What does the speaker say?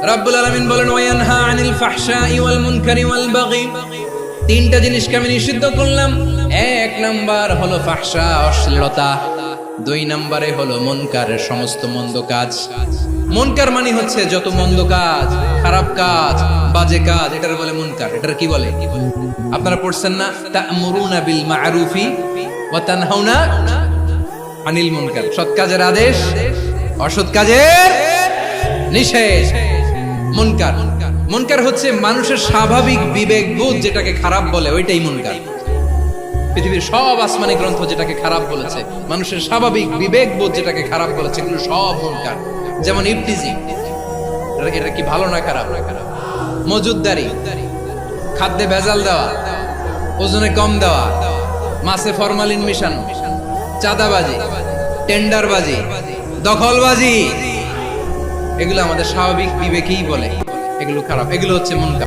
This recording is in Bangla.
রাব্বুল আলামিন বলেন ওয়ায়ানহা আনিল ফাহশাই ওয়াল মুনকারি ওয়াল বাগি। তিনটা জিনিসকে আমি নিষিদ্ধ করলাম। এক নাম্বার হলো ফাহশা, অশ্লীলতা। দুই নম্বরে হলো মুনকারের সমস্ত মন্দ কাজ। মুনকার মানে হচ্ছে যত মন্দ কাজ, খারাপ কাজ, বাজে কাজ, এটার বলে মুনকার। এটার কি বলে? আপনারা পড়ছেন না, তা'মুরুনা বিল মা'রুফি ওয়া তানহাউনা আনিল মুনকার। সৎ কাজের আদেশ, অসৎ কাজের নিষেধ। মুনকার, মুনকার হচ্ছে মানুষের স্বাভাবিক বিবেক বোধ যেটাকে খারাপ বলে, ওইটাই মুনকার। পৃথিবীর সব আসমানি গ্রন্থ যেটাকে খারাপ বলেছে, মানুষের স্বাভাবিক বিবেক বোধ যেটাকে খারাপ বলেছে, এগুলো সব মুনকার। যেমন ইফতিজিং, এটা কি ভালো না খারাপ? মজুদদারি, খাদ্যে ভেজাল দেওয়া, ওজনে কম দেওয়া, মাছে ফরমালিন মিশানো, চাঁদাবাজি, টেন্ডারবাজি, দখলবাজি, এগুলো আমাদের স্বাভাবিক বিবেকেই বলে এগুলো খারাপ, এগুলো হচ্ছে মুনকার।